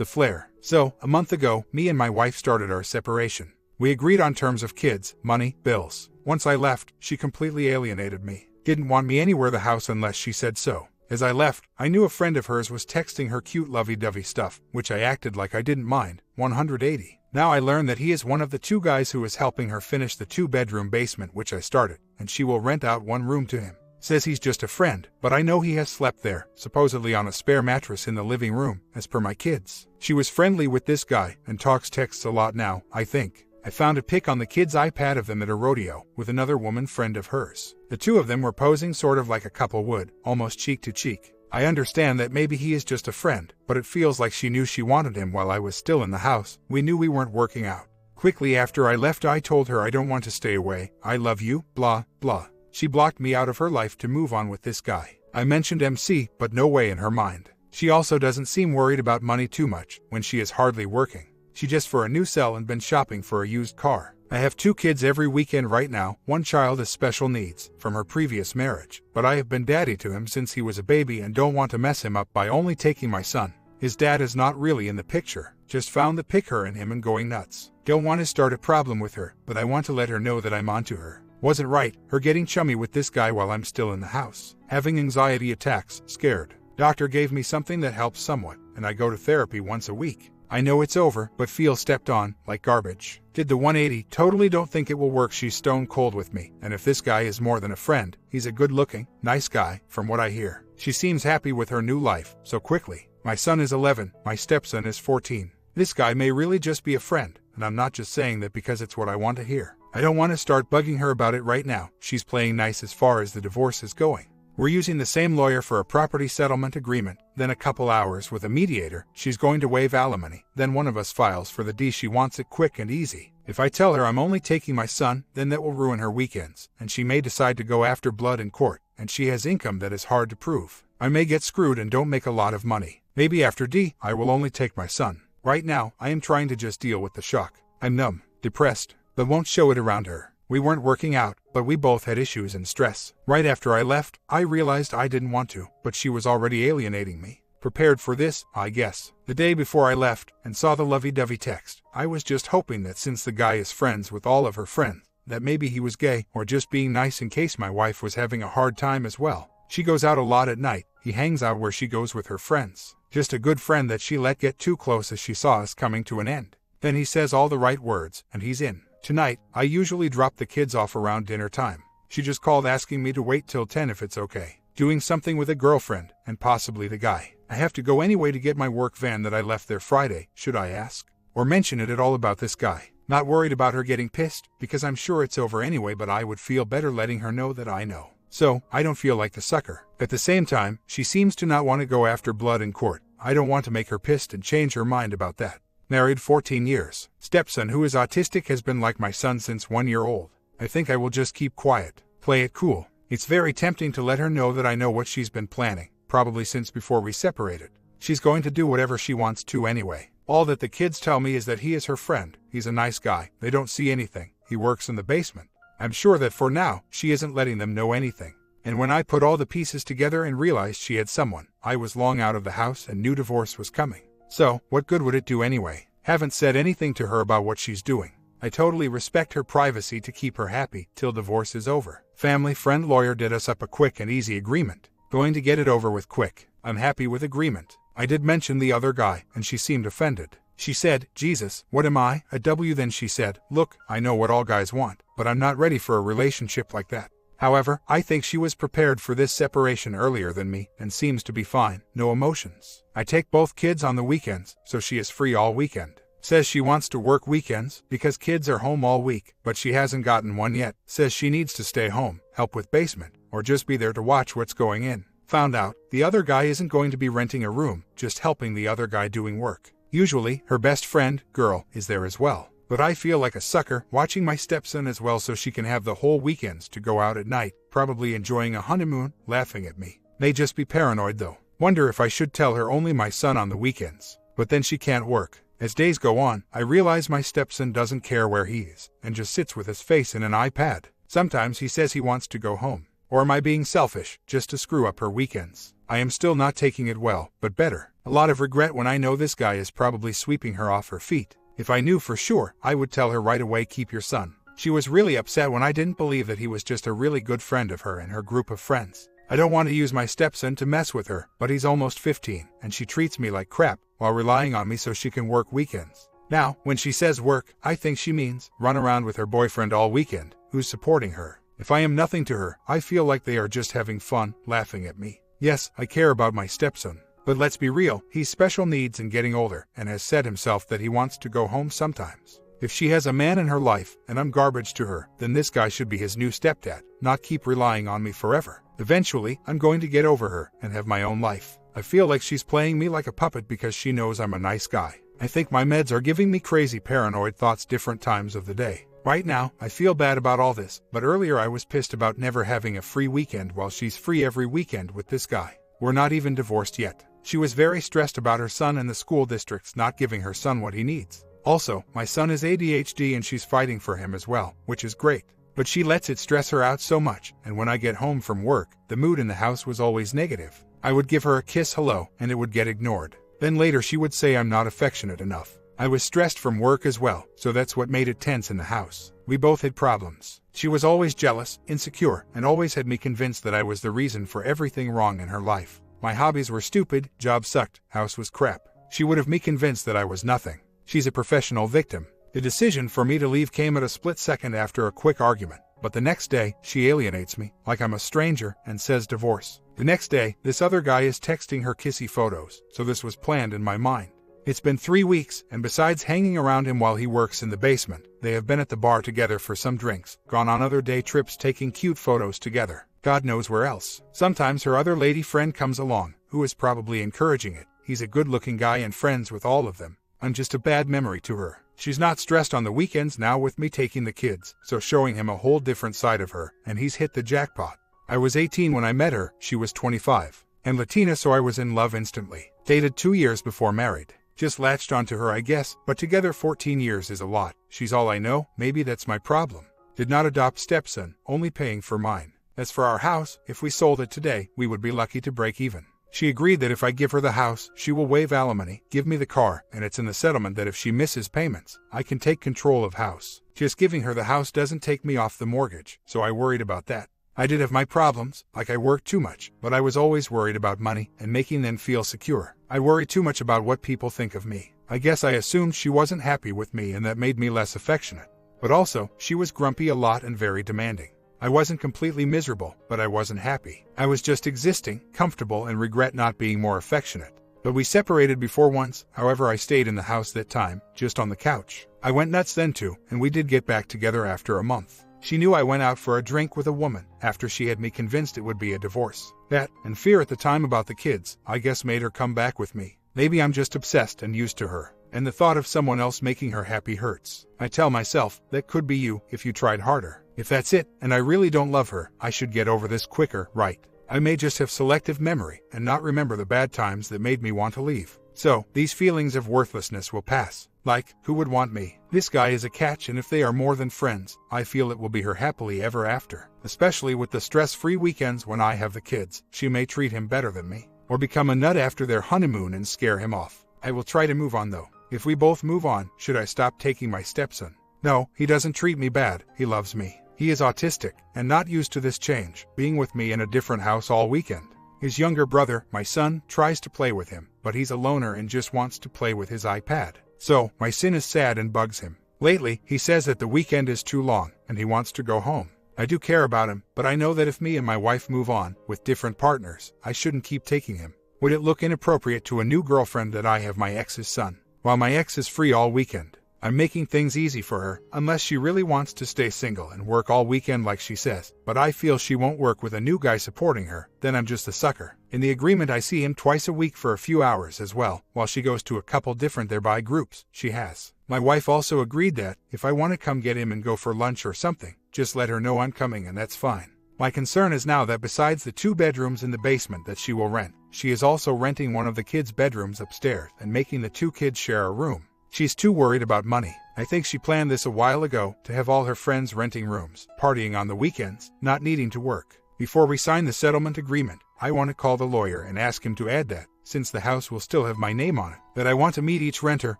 The flare. So, a month ago, me and my wife started our separation. We agreed on terms of kids, money, bills. Once I left, she completely alienated me. Didn't want me anywhere the house unless she said so. As I left, I knew a friend of hers was texting her cute lovey-dovey stuff, which I acted like I didn't mind. 180. Now I learned that he is one of the 2 guys who is helping her finish the 2-bedroom basement which I started, and she will rent out 1 room to him. Says he's just a friend, but I know he has slept there, supposedly on a spare mattress in the living room, as per my kids. She was friendly with this guy, and talks texts a lot now, I think. I found a pic on the kid's iPad of them at a rodeo, with another woman friend of hers. The 2 of them were posing sort of like a couple would, almost cheek to cheek. I understand that maybe he is just a friend, but it feels like she knew she wanted him while I was still in the house. We knew we weren't working out. Quickly after I left I told her I don't want to stay away, I love you, blah, blah. She blocked me out of her life to move on with this guy. I mentioned MC, but no way in her mind. She also doesn't seem worried about money too much, when she is hardly working. She just for a new cell and been shopping for a used car. I have 2 kids every weekend right now. 1 child has special needs, from her previous marriage, but I have been daddy to him since he was a baby and don't want to mess him up by only taking my son. His dad is not really in the picture, just found the pic her and him and going nuts. Don't want to start a problem with her, but I want to let her know that I'm onto her. Wasn't right, her getting chummy with this guy while I'm still in the house. Having anxiety attacks, scared. Doctor gave me something that helps somewhat, and I go to therapy once a week. I know it's over, but feel stepped on, like garbage. Did the 180, totally don't think it will work. She's stone cold with me, and if this guy is more than a friend, he's a good looking, nice guy, from what I hear. She seems happy with her new life, so quickly. My son is 11, my stepson is 14. This guy may really just be a friend, and I'm not just saying that because it's what I want to hear. I don't want to start bugging her about it right now. She's playing nice as far as the divorce is going. We're using the same lawyer for a property settlement agreement, then a couple hours with a mediator. She's going to waive alimony, then one of us files for the D. She wants it quick and easy. If I tell her I'm only taking my son, then that will ruin her weekends, and she may decide to go after blood in court, and she has income that is hard to prove. I may get screwed and don't make a lot of money. Maybe after D, I will only take my son. Right now, I am trying to just deal with the shock. I'm numb, depressed, but won't show it around her. We weren't working out, but we both had issues and stress. Right after I left, I realized I didn't want to, but she was already alienating me. Prepared for this, I guess. The day before I left, and saw the lovey-dovey text, I was just hoping that since the guy is friends with all of her friends, that maybe he was gay, or just being nice in case my wife was having a hard time as well. She goes out a lot at night, he hangs out where she goes with her friends. Just a good friend that she let get too close as she saw us coming to an end. Then he says all the right words, and he's in. Tonight, I usually drop the kids off around dinner time. She just called asking me to wait till 10 if it's okay. Doing something with a girlfriend, and possibly the guy. I have to go anyway to get my work van that I left there Friday. Should I ask? Or mention it at all about this guy? Not worried about her getting pissed, because I'm sure it's over anyway, but I would feel better letting her know that I know. So, I don't feel like the sucker. At the same time, she seems to not want to go after blood in court. I don't want to make her pissed and change her mind about that. Married 14 years. Stepson who is autistic has been like my son since 1 year old. I think I will just keep quiet. Play it cool. It's very tempting to let her know that I know what she's been planning, probably since before we separated. She's going to do whatever she wants to anyway. All that the kids tell me is that he is her friend. He's a nice guy. They don't see anything. He works in the basement. I'm sure that for now, she isn't letting them know anything. And when I put all the pieces together and realized she had someone, I was long out of the house and knew divorce was coming. So, what good would it do anyway? Haven't said anything to her about what she's doing. I totally respect her privacy to keep her happy till divorce is over. Family friend lawyer did us up a quick and easy agreement. Going to get it over with quick. I'm happy with agreement. I did mention the other guy, and she seemed offended. She said, Jesus, what am I, a W? Then she said, look, I know what all guys want, but I'm not ready for a relationship like that. However, I think she was prepared for this separation earlier than me, and seems to be fine, no emotions. I take both kids on the weekends, so she is free all weekend. Says she wants to work weekends, because kids are home all week, but she hasn't gotten one yet. Says she needs to stay home, help with basement, or just be there to watch what's going in. Found out, the other guy isn't going to be renting a room, just helping the other guy doing work. Usually, her best friend, girl, is there as well. But I feel like a sucker watching my stepson as well so she can have the whole weekends to go out at night, probably enjoying a honeymoon, laughing at me. May just be paranoid though. Wonder if I should tell her only my son on the weekends. But then she can't work. As days go on, I realize my stepson doesn't care where he is, and just sits with his face in an iPad. Sometimes he says he wants to go home. Or am I being selfish, just to screw up her weekends? I am still not taking it well, but better. A lot of regret when I know this guy is probably sweeping her off her feet. If I knew for sure, I would tell her right away, keep your son. She was really upset when I didn't believe that he was just a really good friend of her and her group of friends. I don't want to use my stepson to mess with her, but he's almost 15, and she treats me like crap while relying on me so she can work weekends. Now, when she says work, I think she means run around with her boyfriend all weekend, who's supporting her. If I am nothing to her, I feel like they are just having fun, laughing at me. Yes, I care about my stepson. But let's be real, he's special needs and getting older, and has said himself that he wants to go home sometimes. If she has a man in her life, and I'm garbage to her, then this guy should be his new stepdad, not keep relying on me forever. Eventually, I'm going to get over her and have my own life. I feel like she's playing me like a puppet because she knows I'm a nice guy. I think my meds are giving me crazy paranoid thoughts different times of the day. Right now, I feel bad about all this, but earlier I was pissed about never having a free weekend while she's free every weekend with this guy. We're not even divorced yet. She was very stressed about her son and the school districts not giving her son what he needs. Also, my son is ADHD and she's fighting for him as well, which is great. But she lets it stress her out so much, and when I get home from work, the mood in the house was always negative. I would give her a kiss hello, and it would get ignored. Then later she would say I'm not affectionate enough. I was stressed from work as well, so that's what made it tense in the house. We both had problems. She was always jealous, insecure, and always had me convinced that I was the reason for everything wrong in her life. My hobbies were stupid, job sucked, house was crap. She would have me convinced that I was nothing. She's a professional victim. The decision for me to leave came at a split second after a quick argument, but the next day, she alienates me, like I'm a stranger, and says divorce. The next day, this other guy is texting her kissy photos, so this was planned in my mind. It's been 3 weeks, and besides hanging around him while he works in the basement, they have been at the bar together for some drinks, gone on other day trips taking cute photos together. God knows where else. Sometimes her other lady friend comes along, who is probably encouraging it. He's a good-looking guy and friends with all of them. I'm just a bad memory to her. She's not stressed on the weekends now with me taking the kids, so showing him a whole different side of her, and he's hit the jackpot. I was 18 when I met her, she was 25. And Latina, so I was in love instantly. Dated 2 years before married. Just latched onto her, I guess, but together 14 years is a lot. She's all I know, maybe that's my problem. Did not adopt stepson, only paying for mine. As for our house, if we sold it today, we would be lucky to break even. She agreed that if I give her the house, she will waive alimony, give me the car, and it's in the settlement that if she misses payments, I can take control of house. Just giving her the house doesn't take me off the mortgage, so I worried about that. I did have my problems, like I worked too much, but I was always worried about money and making them feel secure. I worry too much about what people think of me. I guess I assumed she wasn't happy with me and that made me less affectionate. But also, she was grumpy a lot and very demanding. I wasn't completely miserable, but I wasn't happy. I was just existing, comfortable, and regret not being more affectionate. But we separated before once, however I stayed in the house that time, just on the couch. I went nuts then too, and we did get back together after a month. She knew I went out for a drink with a woman, after she had me convinced it would be a divorce. That, and fear at the time about the kids, I guess made her come back with me. Maybe I'm just obsessed and used to her, and the thought of someone else making her happy hurts. I tell myself, that could be you, if you tried harder. If that's it, and I really don't love her, I should get over this quicker, right? I may just have selective memory, and not remember the bad times that made me want to leave. So, these feelings of worthlessness will pass. Like, who would want me? This guy is a catch, and if they are more than friends, I feel it will be her happily ever after. Especially with the stress-free weekends when I have the kids, she may treat him better than me. Or become a nut after their honeymoon and scare him off. I will try to move on though. If we both move on, should I stop taking my stepson? No, he doesn't treat me bad, he loves me. He is autistic, and not used to this change, being with me in a different house all weekend. His younger brother, my son, tries to play with him, but he's a loner and just wants to play with his iPad. So, my sin is sad and bugs him. Lately, he says that the weekend is too long, and he wants to go home. I do care about him, but I know that if me and my wife move on, with different partners, I shouldn't keep taking him. Would it look inappropriate to a new girlfriend that I have my ex's son, while my ex is free all weekend? I'm making things easy for her, unless she really wants to stay single and work all weekend like she says, but I feel she won't work with a new guy supporting her, then I'm just a sucker. In the agreement I see him twice a week for a few hours as well, while she goes to a couple different thereby groups she has. My wife also agreed that, if I want to come get him and go for lunch or something, just let her know I'm coming and that's fine. My concern is now that besides the 2 bedrooms in the basement that she will rent, she is also renting one of the kids' bedrooms upstairs and making the 2 kids share a room. She's too worried about money. I think she planned this a while ago, to have all her friends renting rooms, partying on the weekends, not needing to work. Before we sign the settlement agreement, I want to call the lawyer and ask him to add that, since the house will still have my name on it, that I want to meet each renter,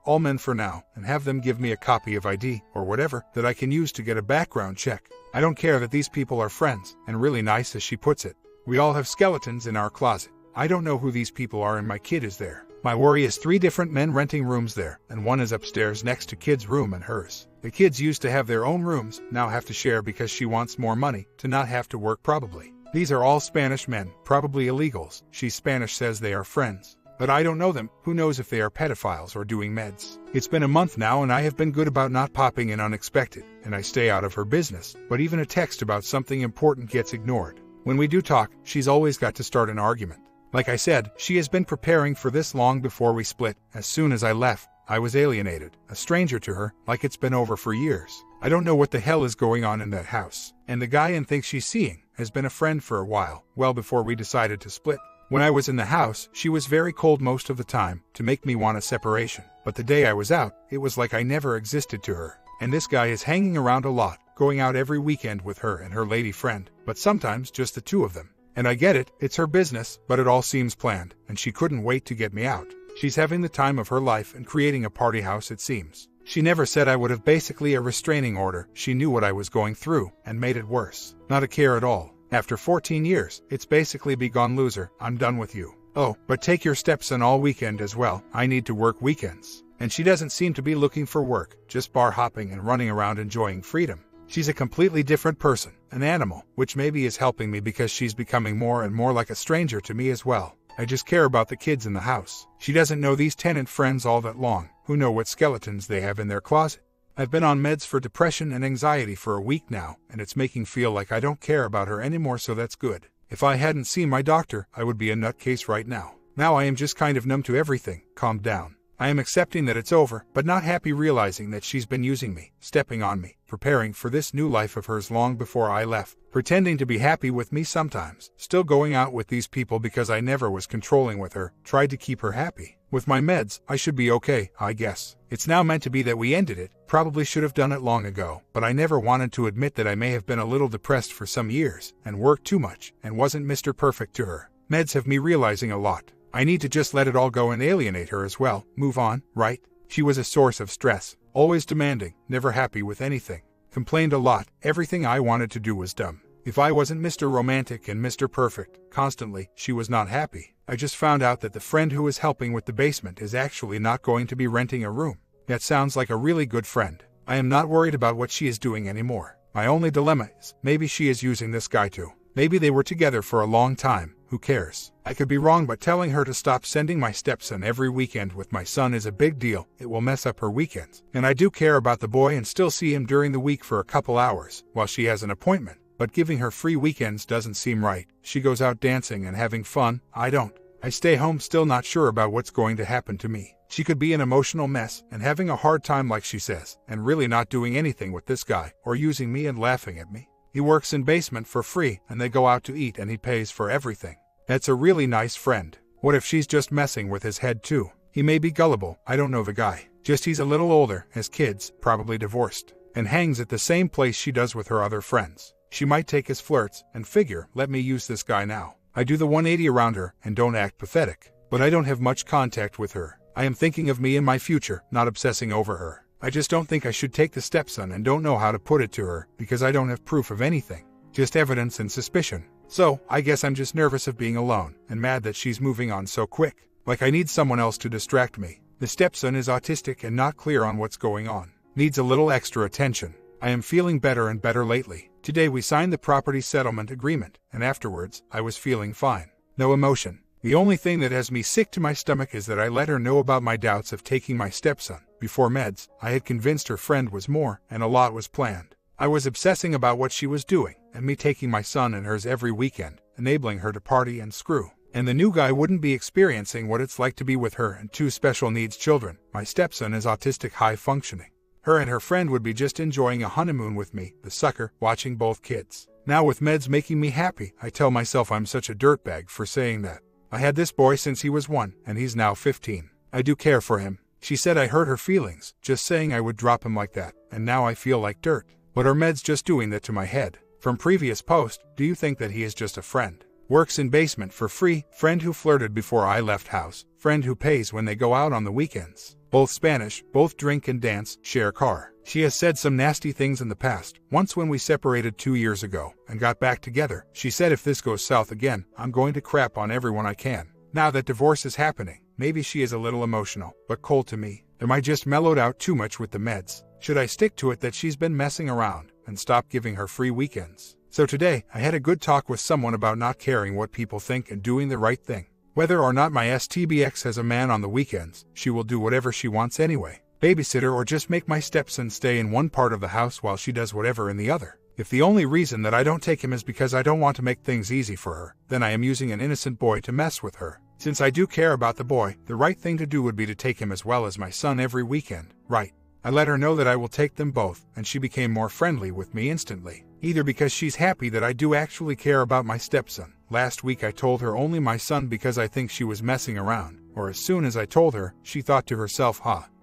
all men for now, and have them give me a copy of ID, or whatever, that I can use to get a background check. I don't care that these people are friends, and really nice as she puts it. We all have skeletons in our closet. I don't know who these people are and my kid is there. My worry is 3 different men renting rooms there, and one is upstairs next to kid's room and hers. The kids used to have their own rooms, now have to share because she wants more money, to not have to work probably. These are all Spanish men, probably illegals. She's Spanish, says they are friends. But I don't know them, who knows if they are pedophiles or doing meds. It's been a month now and I have been good about not popping in unexpected, and I stay out of her business, but even a text about something important gets ignored. When we do talk, she's always got to start an argument. Like I said, she has been preparing for this long before we split. As soon as I left, I was alienated, a stranger to her, like it's been over for years. I don't know what the hell is going on in that house. And the guy I think she's seeing has been a friend for a while, well before we decided to split. When I was in the house, she was very cold most of the time, to make me want a separation. But the day I was out, it was like I never existed to her. And this guy is hanging around a lot, going out every weekend with her and her lady friend, but sometimes just the two of them. And I get it, it's her business, but it all seems planned, and she couldn't wait to get me out. She's having the time of her life and creating a party house, it seems. She never said I would have basically a restraining order. She knew what I was going through, and made it worse. Not a care at all. After 14 years, it's basically be gone loser, I'm done with you. Oh, but take your stepson all weekend as well, I need to work weekends. And she doesn't seem to be looking for work, just bar hopping and running around enjoying freedom. She's a completely different person, an animal, which maybe is helping me because she's becoming more and more like a stranger to me as well. I just care about the kids in the house. She doesn't know these tenant friends all that long, who know what skeletons they have in their closet. I've been on meds for depression and anxiety for a week now, and it's making feel like I don't care about her anymore, so that's good. If I hadn't seen my doctor, I would be a nutcase right now. Now I am just kind of numb to everything, calmed down. I am accepting that it's over, but not happy realizing that she's been using me, stepping on me, preparing for this new life of hers long before I left, pretending to be happy with me sometimes, still going out with these people because I never was controlling with her, tried to keep her happy. With my meds, I should be okay, I guess. It's now meant to be that we ended it, probably should have done it long ago, but I never wanted to admit that I may have been a little depressed for some years, and worked too much, and wasn't Mr. Perfect to her. Meds have me realizing a lot. I need to just let it all go and alienate her as well, move on, right? She was a source of stress, always demanding, never happy with anything. Complained a lot, everything I wanted to do was dumb. If I wasn't Mr. Romantic and Mr. Perfect, constantly, she was not happy. I just found out that the friend who is helping with the basement is actually not going to be renting a room. That sounds like a really good friend. I am not worried about what she is doing anymore. My only dilemma is, maybe she is using this guy too. Maybe they were together for a long time. Who cares? I could be wrong, but telling her to stop sending my stepson every weekend with my son is a big deal. It will mess up her weekends. And I do care about the boy and still see him during the week for a couple hours while she has an appointment. But giving her free weekends doesn't seem right. She goes out dancing and having fun. I don't. I stay home still not sure about what's going to happen to me. She could be an emotional mess and having a hard time like she says, and really not doing anything with this guy, or using me and laughing at me. He works in basement for free and they go out to eat and he pays for everything. That's a really nice friend. What if she's just messing with his head too? He may be gullible, I don't know the guy. Just he's a little older, has kids, probably divorced, and hangs at the same place she does with her other friends. She might take his flirts and figure, let me use this guy now. I do the 180 around her and don't act pathetic. But I don't have much contact with her. I am thinking of me and my future, not obsessing over her. I just don't think I should take the stepson and don't know how to put it to her because I don't have proof of anything. Just evidence and suspicion. So, I guess I'm just nervous of being alone and mad that she's moving on so quick. Like I need someone else to distract me. The stepson is autistic and not clear on what's going on. Needs a little extra attention. I am feeling better and better lately. Today we signed the property settlement agreement, and afterwards, I was feeling fine. No emotion. The only thing that has me sick to my stomach is that I let her know about my doubts of taking my stepson. Before meds, I had convinced her friend was more, and a lot was planned. I was obsessing about what she was doing, and me taking my son and hers every weekend, enabling her to party and screw. And the new guy wouldn't be experiencing what it's like to be with her and 2 special needs children. My stepson is autistic high functioning. Her and her friend would be just enjoying a honeymoon with me, the sucker, watching both kids. Now with meds making me happy, I tell myself I'm such a dirtbag for saying that. I had this boy since he was 1, and he's now 15. I do care for him. She said I hurt her feelings, just saying I would drop him like that, and now I feel like dirt. But are meds just doing that to my head? From previous post, do you think that he is just a friend? Works in basement for free, friend who flirted before I left house, friend who pays when they go out on the weekends. Both Spanish, both drink and dance, share car. She has said some nasty things in the past. Once when we separated 2 years ago and got back together, she said if this goes south again, I'm going to crap on everyone I can. Now that divorce is happening, maybe she is a little emotional, but cold to me. Am I just mellowed out too much with the meds? Should I stick to it that she's been messing around and stop giving her free weekends? So today, I had a good talk with someone about not caring what people think and doing the right thing. Whether or not my STBX has a man on the weekends, she will do whatever she wants anyway. Babysitter or just make my stepson stay in one part of the house while she does whatever in the other. If the only reason that I don't take him is because I don't want to make things easy for her, then I am using an innocent boy to mess with her. Since I do care about the boy, the right thing to do would be to take him as well as my son every weekend, right? I let her know that I will take them both, and she became more friendly with me instantly. Either because she's happy that I do actually care about my stepson. Last week I told her only my son because I think she was messing around, or as soon as I told her, she thought to herself,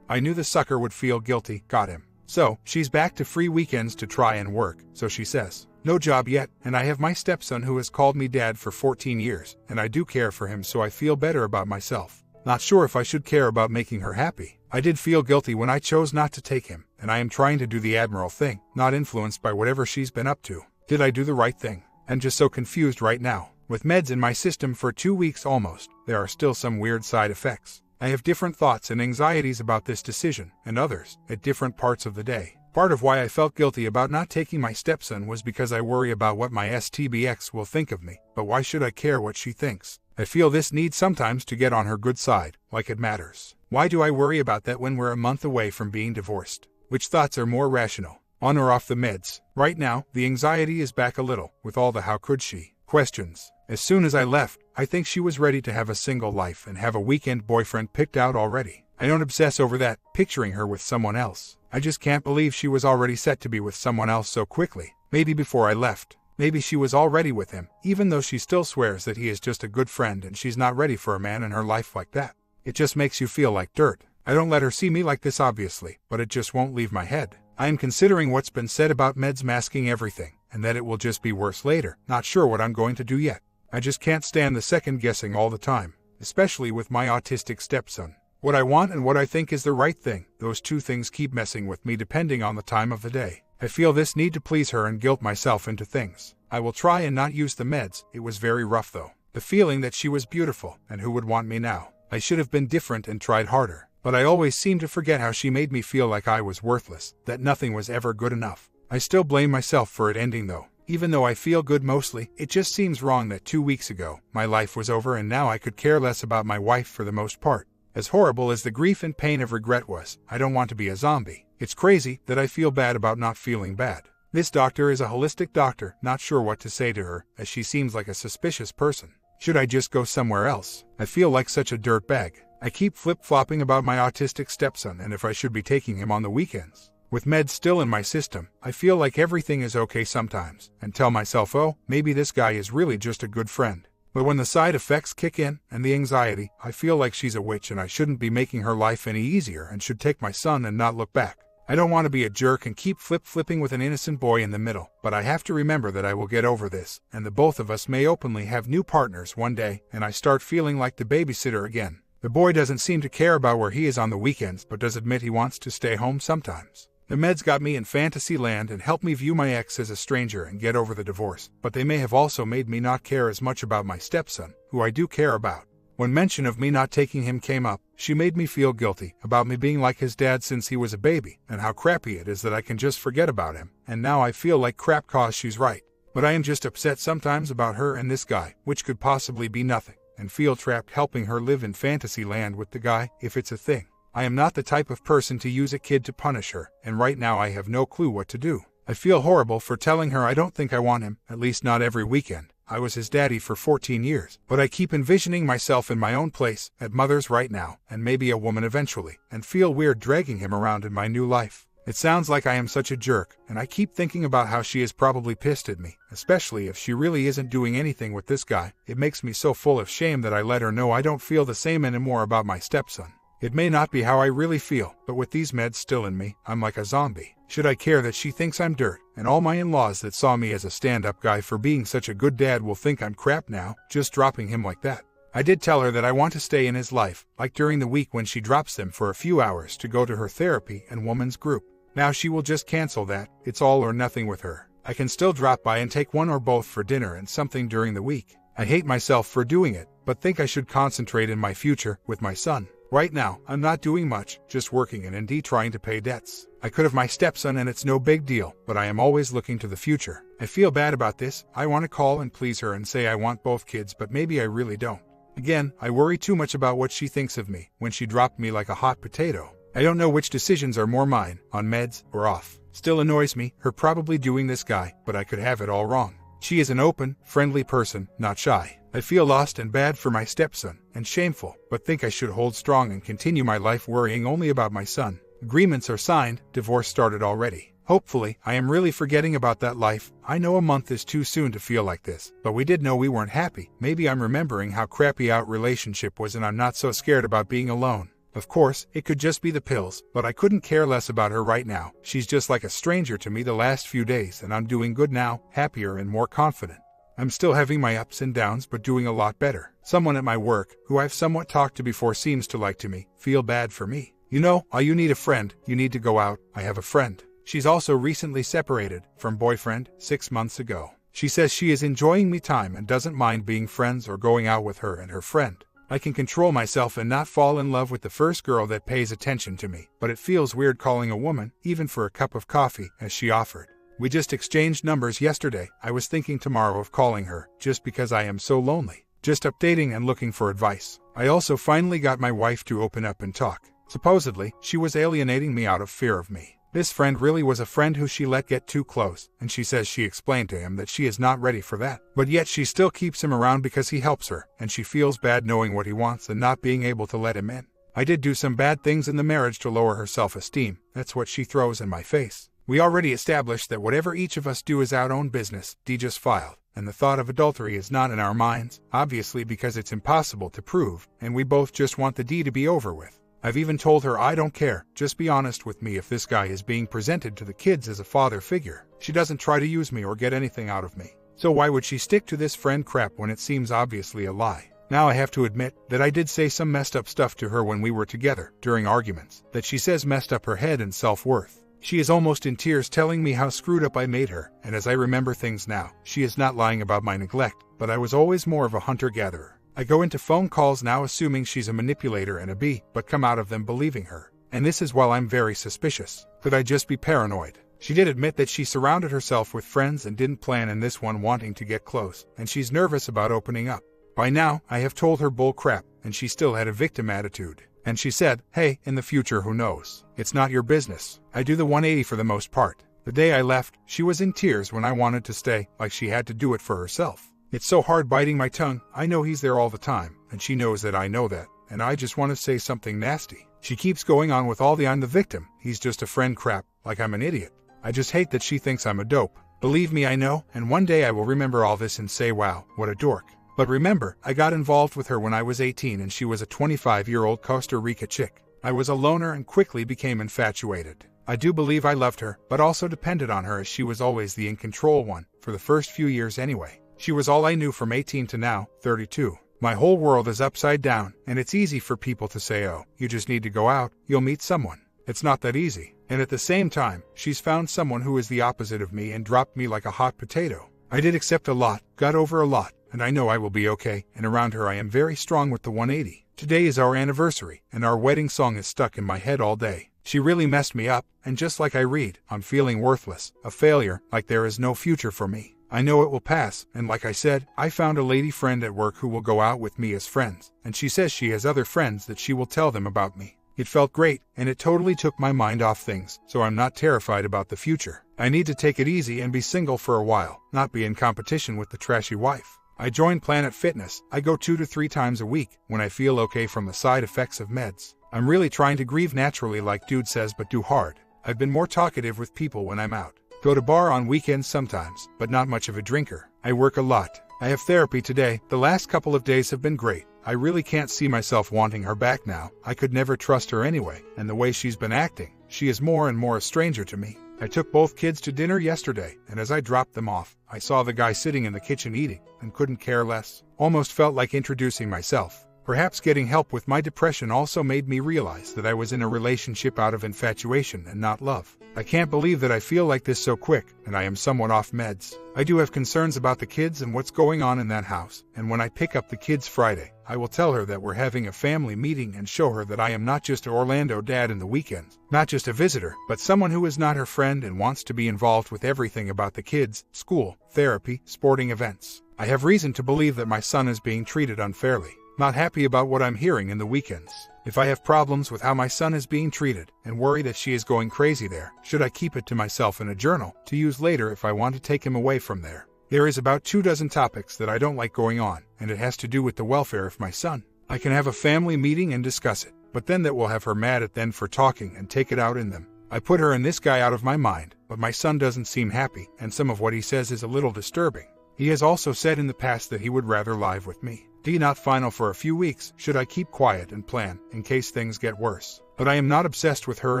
I knew the sucker would feel guilty, got him. So, she's back to free weekends to try and work, so she says. No job yet, and I have my stepson who has called me dad for 14 years, and I do care for him so I feel better about myself. Not sure if I should care about making her happy. I did feel guilty when I chose not to take him, and I am trying to do the admiral thing, not influenced by whatever she's been up to. Did I do the right thing? I'm just so confused right now. With meds in my system for 2 weeks almost, there are still some weird side effects. I have different thoughts and anxieties about this decision, and others, at different parts of the day. Part of why I felt guilty about not taking my stepson was because I worry about what my STBX will think of me, but why should I care what she thinks? I feel this need sometimes to get on her good side, like it matters. Why do I worry about that when we're a month away from being divorced? Which thoughts are more rational? On or off the meds? Right now, the anxiety is back a little, with all the how could she questions. As soon as I left, I think she was ready to have a single life and have a weekend boyfriend picked out already. I don't obsess over that, picturing her with someone else. I just can't believe she was already set to be with someone else so quickly. Maybe before I left. Maybe she was already with him, even though she still swears that he is just a good friend and she's not ready for a man in her life like that. It just makes you feel like dirt. I don't let her see me like this obviously, but it just won't leave my head. I am considering what's been said about meds masking everything, and that it will just be worse later. Not sure what I'm going to do yet. I just can't stand the second guessing all the time, especially with my autistic stepson. What I want and what I think is the right thing, those two things keep messing with me depending on the time of the day. I feel this need to please her and guilt myself into things. I will try and not use the meds. It was very rough though. The feeling that she was beautiful, and who would want me now? I should have been different and tried harder, but I always seem to forget how she made me feel like I was worthless, that nothing was ever good enough. I still blame myself for it ending though. Even though I feel good mostly, it just seems wrong that 2 weeks ago, my life was over and now I could care less about my wife for the most part. As horrible as the grief and pain of regret was, I don't want to be a zombie. It's crazy that I feel bad about not feeling bad. This doctor is a holistic doctor, not sure what to say to her, as she seems like a suspicious person. Should I just go somewhere else? I feel like such a dirtbag. I keep flip-flopping about my autistic stepson and if I should be taking him on the weekends. With meds still in my system, I feel like everything is okay sometimes, and tell myself, oh, maybe this guy is really just a good friend. But when the side effects kick in, and the anxiety, I feel like she's a witch and I shouldn't be making her life any easier and should take my son and not look back. I don't want to be a jerk and keep flip-flipping with an innocent boy in the middle, but I have to remember that I will get over this, and the both of us may openly have new partners one day, and I start feeling like the babysitter again. The boy doesn't seem to care about where he is on the weekends but does admit he wants to stay home sometimes. The meds got me in fantasy land and helped me view my ex as a stranger and get over the divorce, but they may have also made me not care as much about my stepson, who I do care about. When mention of me not taking him came up, she made me feel guilty about me being like his dad since he was a baby, and how crappy it is that I can just forget about him, and now I feel like crap cause she's right. But I am just upset sometimes about her and this guy, which could possibly be nothing, and feel trapped helping her live in fantasy land with the guy, if it's a thing. I am not the type of person to use a kid to punish her, and right now I have no clue what to do. I feel horrible for telling her I don't think I want him, at least not every weekend. I was his daddy for 14 years, but I keep envisioning myself in my own place, at mother's right now, and maybe a woman eventually, and feel weird dragging him around in my new life. It sounds like I am such a jerk, and I keep thinking about how she is probably pissed at me, especially if she really isn't doing anything with this guy. It makes me so full of shame that I let her know I don't feel the same anymore about my stepson. It may not be how I really feel, but with these meds still in me, I'm like a zombie. Should I care that she thinks I'm dirt, and all my in-laws that saw me as a stand-up guy for being such a good dad will think I'm crap now, just dropping him like that? I did tell her that I want to stay in his life, like during the week when she drops them for a few hours to go to her therapy and woman's group. Now she will just cancel that. It's all or nothing with her. I can still drop by and take one or both for dinner and something during the week. I hate myself for doing it, but think I should concentrate in my future with my son. Right now, I'm not doing much, just working and indeed trying to pay debts. I could have my stepson and it's no big deal, but I am always looking to the future. I feel bad about this. I want to call and please her and say I want both kids, but maybe I really don't. Again, I worry too much about what she thinks of me when she dropped me like a hot potato. I don't know which decisions are more mine, on meds or off. Still annoys me, her probably doing this guy, but I could have it all wrong. She is an open, friendly person, not shy. I feel lost and bad for my stepson, and shameful, but think I should hold strong and continue my life worrying only about my son. Agreements are signed, divorce started already. Hopefully, I am really forgetting about that life. I know a month is too soon to feel like this, but we did know we weren't happy. Maybe I'm remembering how crappy our relationship was and I'm not so scared about being alone. Of course, it could just be the pills, but I couldn't care less about her right now. She's just like a stranger to me the last few days, and I'm doing good now, happier and more confident. I'm still having my ups and downs, but doing a lot better. Someone at my work, who I've somewhat talked to before, seems to like to me, feel bad for me. You know, you need a friend, you need to go out. I have a friend. She's also recently separated from boyfriend 6 months ago. She says she is enjoying me time and doesn't mind being friends or going out with her and her friend. I can control myself and not fall in love with the first girl that pays attention to me, but it feels weird calling a woman, even for a cup of coffee, as she offered. We just exchanged numbers yesterday. I was thinking tomorrow of calling her, just because I am so lonely. Just updating and looking for advice. I also finally got my wife to open up and talk. Supposedly, she was alienating me out of fear of me. This friend really was a friend who she let get too close, and she says she explained to him that she is not ready for that. But yet she still keeps him around because he helps her, and she feels bad knowing what he wants and not being able to let him in. I did do some bad things in the marriage to lower her self-esteem. That's what she throws in my face. We already established that whatever each of us do is our own business. D just filed, and the thought of adultery is not in our minds, obviously because it's impossible to prove, and we both just want the D to be over with. I've even told her I don't care, just be honest with me if this guy is being presented to the kids as a father figure. She doesn't try to use me or get anything out of me. So why would she stick to this friend crap when it seems obviously a lie? Now I have to admit that I did say some messed up stuff to her when we were together, during arguments, that she says messed up her head and self-worth. She is almost in tears telling me how screwed up I made her, and as I remember things now, she is not lying about my neglect, but I was always more of a hunter-gatherer. I go into phone calls now assuming she's a manipulator and a B, but come out of them believing her. And this is while I'm very suspicious. Could I just be paranoid? She did admit that she surrounded herself with friends and didn't plan in this one wanting to get close, and she's nervous about opening up. By now, I have told her bull crap, and she still had a victim attitude. And she said, hey, in the future who knows? It's not your business. I do the 180 for the most part. The day I left, she was in tears when I wanted to stay, like she had to do it for herself. It's so hard biting my tongue. I know he's there all the time, and she knows that I know that, and I just want to say something nasty. She keeps going on with all the I'm the victim, he's just a friend crap, like I'm an idiot. I just hate that she thinks I'm a dope. Believe me, I know, and one day I will remember all this and say, wow, what a dork. But remember, I got involved with her when I was 18 and she was a 25-year-old Costa Rica chick. I was a loner and quickly became infatuated. I do believe I loved her, but also depended on her as she was always the in-control one, for the first few years anyway. She was all I knew from 18 to now, 32. My whole world is upside down, and it's easy for people to say, oh, you just need to go out, you'll meet someone. It's not that easy. And at the same time, she's found someone who is the opposite of me and dropped me like a hot potato. I did accept a lot, got over a lot, and I know I will be okay, and around her I am very strong with the 180. Today is our anniversary, and our wedding song is stuck in my head all day. She really messed me up, and just like I read, I'm feeling worthless, a failure, like there is no future for me. I know it will pass, and like I said, I found a lady friend at work who will go out with me as friends, and she says she has other friends that she will tell them about me. It felt great, and it totally took my mind off things, so I'm not terrified about the future. I need to take it easy and be single for a while, not be in competition with the trashy wife. I joined Planet Fitness. I go 2 to 3 times a week, when I feel okay from the side effects of meds. I'm really trying to grieve naturally like dude says, but do hard. I've been more talkative with people when I'm out. Go to bar on weekends sometimes, but not much of a drinker. I work a lot. I have therapy today. The last couple of days have been great. I really can't see myself wanting her back now. I could never trust her anyway, and the way she's been acting, she is more and more a stranger to me. I took both kids to dinner yesterday, and as I dropped them off, I saw the guy sitting in the kitchen eating, and couldn't care less. Almost felt like introducing myself. Perhaps getting help with my depression also made me realize that I was in a relationship out of infatuation and not love. I can't believe that I feel like this so quick, and I am somewhat off meds. I do have concerns about the kids and what's going on in that house, and when I pick up the kids Friday, I will tell her that we're having a family meeting and show her that I am not just an Orlando dad in the weekends, not just a visitor, but someone who is not her friend and wants to be involved with everything about the kids, school, therapy, sporting events. I have reason to believe that my son is being treated unfairly. Not happy about what I'm hearing in the weekends. If I have problems with how my son is being treated and worry that she is going crazy there, should I keep it to myself in a journal to use later if I want to take him away from there? There is about 24 topics that I don't like going on, and it has to do with the welfare of my son. I can have a family meeting and discuss it, but then that will have her mad at them for talking and take it out in them. I put her and this guy out of my mind, but my son doesn't seem happy, and some of what he says is a little disturbing. He has also said in the past that he would rather live with me. Not final for a few weeks, should I keep quiet and plan, in case things get worse. But I am not obsessed with her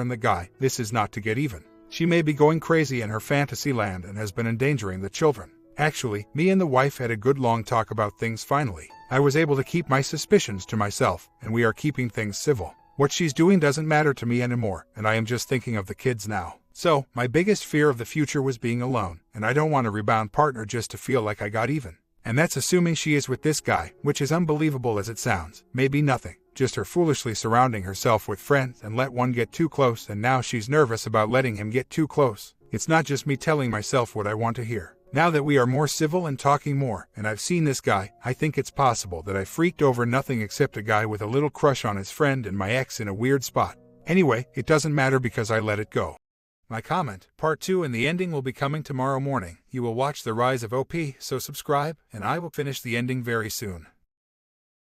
and the guy, this is not to get even. She may be going crazy in her fantasy land and has been endangering the children. Actually, me and the wife had a good long talk about things finally. I was able to keep my suspicions to myself, and we are keeping things civil. What she's doing doesn't matter to me anymore, and I am just thinking of the kids now. So, my biggest fear of the future was being alone, and I don't want a rebound partner just to feel like I got even. And that's assuming she is with this guy, which is unbelievable as it sounds. Maybe nothing, just her foolishly surrounding herself with friends and let one get too close, and now she's nervous about letting him get too close. It's not just me telling myself what I want to hear. Now that we are more civil and talking more, and I've seen this guy, I think it's possible that I freaked over nothing except a guy with a little crush on his friend and my ex in a weird spot. Anyway, it doesn't matter because I let it go. My comment, part 2 and the ending will be coming tomorrow morning. You will watch the rise of OP, so subscribe, and I will finish the ending very soon.